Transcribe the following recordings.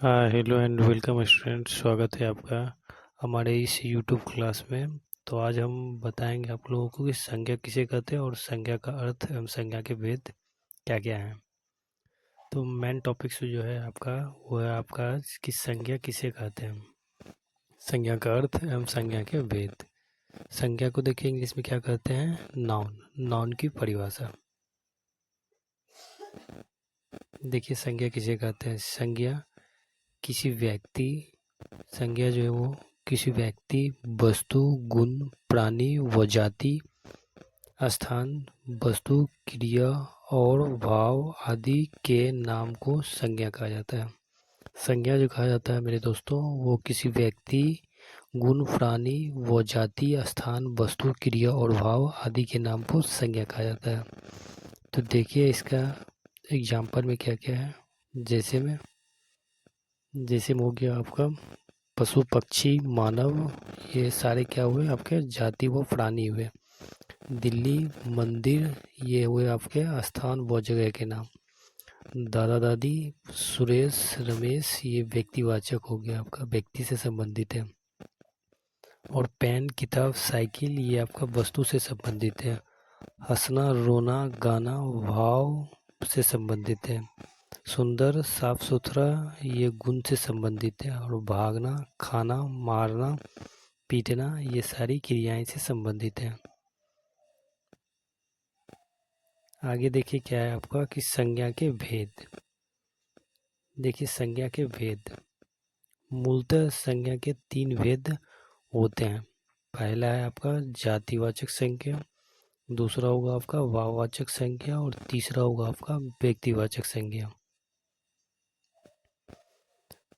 हाँ, hello and welcome student. स्वागत है आपका हमारे इस यूट्यूब क्लास में। तो आज हम बताएंगे आप लोगों को कि संज्ञा किसे कहते हैं और संज्ञा का अर्थ एवं संज्ञा के भेद क्या क्या हैं। तो मेन टॉपिक से जो है आपका वो है आपका कि संज्ञा किसे कहते हैं, संज्ञा का अर्थ एवं संज्ञा के भेद। संज्ञा को देखिए इंग्लिश में क्या कहते हैं, नाउन। नाउन की परिभाषा देखिए, संज्ञा किसे कहते हैं। संज्ञा किसी व्यक्ति, संज्ञा जो है वो किसी व्यक्ति, वस्तु, गुण, प्राणी व जाति, स्थान, वस्तु, क्रिया और भाव आदि के नाम को संज्ञा कहा जाता है। संज्ञा जो कहा जाता है मेरे दोस्तों, वो किसी व्यक्ति, गुण, प्राणी व जाति, स्थान, वस्तु, क्रिया और भाव आदि के नाम को संज्ञा कहा जाता है। तो देखिए इसका एग्जाम्पल में क्या क्या है। जैसे में हो गया आपका पशु, पक्षी, मानव, ये सारे क्या हुए आपके जाति व प्राणी हुए। दिल्ली, मंदिर, ये हुए आपके स्थान व जगह के नाम। दादा दादी, सुरेश, रमेश, ये व्यक्तिवाचक हो गया, आपका व्यक्ति से संबंधित है। और पेन, किताब, साइकिल, ये आपका वस्तु से संबंधित है। हंसना, रोना, गाना भाव से संबंधित है। सुंदर, साफ सुथरा, ये गुण से संबंधित है। और भागना, खाना, मारना, पीटना, ये सारी क्रियाएं से संबंधित है। आगे देखिए क्या है आपका कि संज्ञा के भेद। देखिए संज्ञा के भेद, मूलतः संज्ञा के 3 भेद होते हैं। पहला है आपका जातिवाचक संज्ञा, दूसरा होगा आपका भाववाचक संज्ञा और तीसरा होगा आपका व्यक्तिवाचक संज्ञा।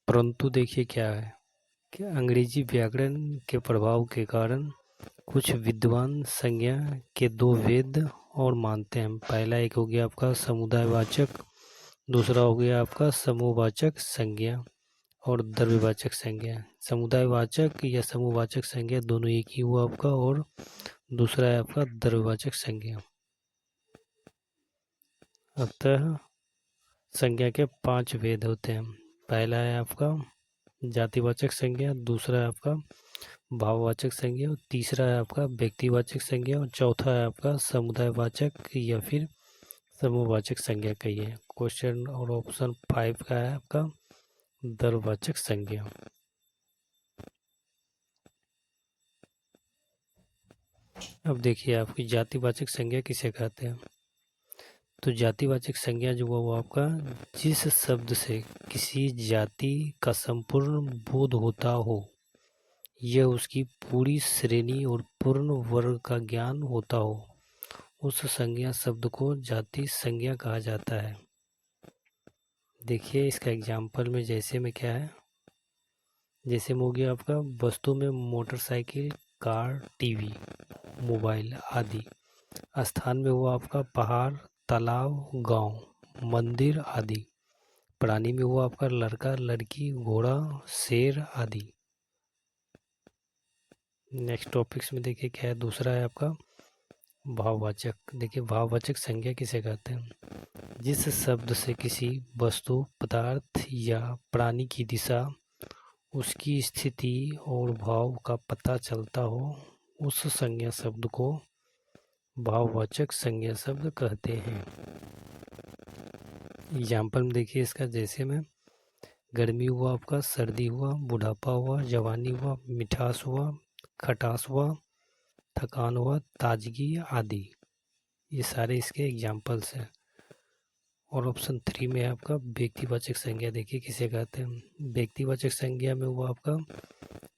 परंतु देखिए क्या है कि अंग्रेजी व्याकरण के प्रभाव के कारण कुछ विद्वान संज्ञा के 2 भेद और मानते हैं। पहला एक हो गया आपका समुदायवाचक, दूसरा हो गया आपका समूहवाचक संज्ञा और द्रव्यवाचक संज्ञा। समुदायवाचक या समूहवाचक संज्ञा दोनों एक ही हुआ आपका, और दूसरा है आपका द्रव्यवाचक संज्ञा। अतः संज्ञा के 5 भेद होते हैं। पहला है आपका जातिवाचक संज्ञा, दूसरा है आपका भाववाचक संज्ञा, और तीसरा है आपका व्यक्तिवाचक संज्ञा, और चौथा है आपका समुदायवाचक या फिर समूहवाचक संज्ञा कहिए। क्वेश्चन और ऑप्शन 5 का है आपका द्रव्यवाचक संज्ञा। अब देखिए आपकी जातिवाचक संज्ञा किसे कहते हैं। तो जातिवाचक संज्ञा जो हुआ वो आपका जिस शब्द से किसी जाति का संपूर्ण बोध होता हो, यह उसकी पूरी श्रेणी और पूर्ण वर्ग का ज्ञान होता हो, उस संज्ञा शब्द को जाति संज्ञा कहा जाता है। देखिए इसका एग्जाम्पल में जैसे में क्या है, जैसे में हो गया आपका वस्तु में मोटरसाइकिल, कार, टीवी, मोबाइल आदि। स्थान में हुआ आपका पहाड़, तालाब, गांव, मंदिर आदि। प्राणी में हुआ आपका लड़का, लड़की, घोड़ा, शेर आदि। नेक्स्ट टॉपिक्स में देखिए क्या है, दूसरा है आपका भाववाचक। देखिए भाववाचक संज्ञा किसे कहते हैं। जिस शब्द से किसी वस्तु, पदार्थ या प्राणी की दिशा, उसकी स्थिति और भाव का पता चलता हो, उस संज्ञा शब्द को भाववाचक संज्ञा शब्द कहते हैं। एग्जाम्पल में देखिए इसका, जैसे में गर्मी हुआ आपका, सर्दी हुआ, बुढ़ापा हुआ, जवानी हुआ, मिठास हुआ, खटास हुआ, थकान हुआ, ताजगी आदि। ये सारे इसके एग्जाम्पल्स हैं। और ऑप्शन 3 में है आपका व्यक्तिवाचक संज्ञा। देखिए किसे कहते हैं। व्यक्तिवाचक संज्ञा में हुआ आपका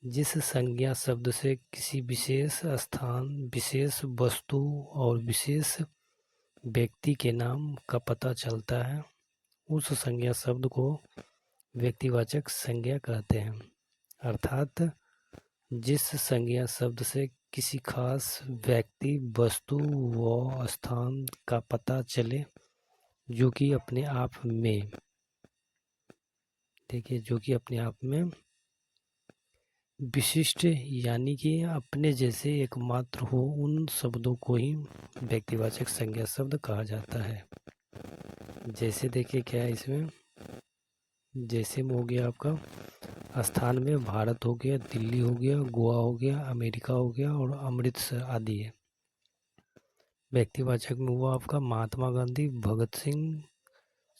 जिस संज्ञा शब्द से किसी विशेष स्थान, विशेष वस्तु और विशेष व्यक्ति के नाम का पता चलता है, उस संज्ञा शब्द को व्यक्तिवाचक संज्ञा कहते हैं। अर्थात जिस संज्ञा शब्द से किसी खास व्यक्ति, वस्तु व स्थान का पता चले, जो कि अपने आप में, देखिए जो कि अपने आप में विशिष्ट यानी कि अपने जैसे एकमात्र हो, उन शब्दों को ही व्यक्तिवाचक संज्ञा शब्द कहा जाता है। जैसे देखिए क्या है इसमें, जैसे में हो गया आपका, स्थान में भारत हो गया, दिल्ली हो गया, गोवा हो गया, अमेरिका हो गया और अमृतसर आदि है। व्यक्तिवाचक में हुआ आपका महात्मा गांधी, भगत सिंह,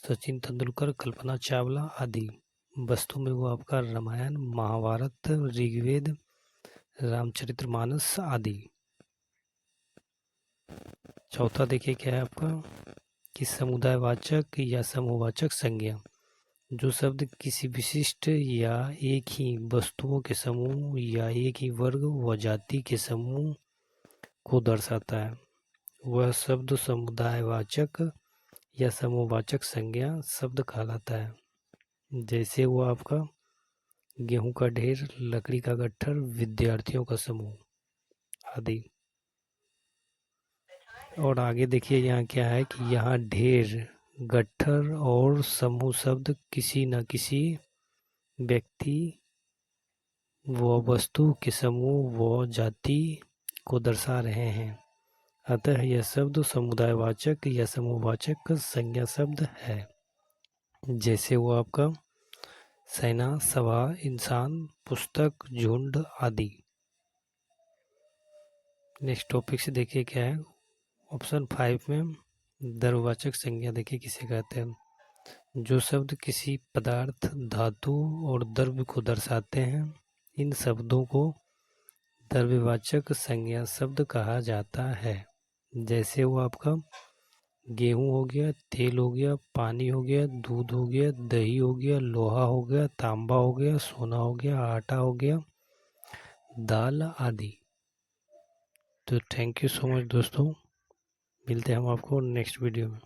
सचिन तेंदुलकर, कल्पना चावला आदि। वस्तु में हुआ आपका रामायण, महाभारत, ऋग्वेद, रामचरितमानस आदि। चौथा देखिए क्या है आपका कि समुदायवाचक या समूहवाचक संज्ञा, जो शब्द किसी विशिष्ट या एक ही वस्तुओं के समूह या एक ही वर्ग व जाति के समूह को दर्शाता है, वह शब्द समुदायवाचक या समूहवाचक संज्ञा शब्द कहलाता है। जैसे वो आपका गेहूं का ढेर, लकड़ी का गट्ठर, विद्यार्थियों का समूह आदि। और आगे देखिए यहाँ क्या है कि यहाँ ढेर, गट्ठर और समूह शब्द किसी न किसी व्यक्ति व वस्तु के समूह व जाति को दर्शा रहे हैं, अतः यह शब्द समुदायवाचक या समूहवाचक संज्ञा शब्द है। जैसे वो आपका सेना, सभा, इंसान, पुस्तक, झुंड आदि। नेक्स्ट टॉपिक से देखिए क्या है, ऑप्शन 5 में द्रव्यवाचक संज्ञा देखिए किसे कहते हैं, जो शब्द किसी पदार्थ, धातु और द्रव्य को दर्शाते हैं, इन शब्दों को द्रव्यवाचक संज्ञा शब्द कहा जाता है। जैसे वो आपका गेहूं हो गया, तेल हो गया, पानी हो गया, दूध हो गया, दही हो गया, लोहा हो गया, तांबा हो गया, सोना हो गया, आटा हो गया, दाल आदि। तो थैंक यू सो मच दोस्तों, मिलते हैं हम आपको नेक्स्ट वीडियो में।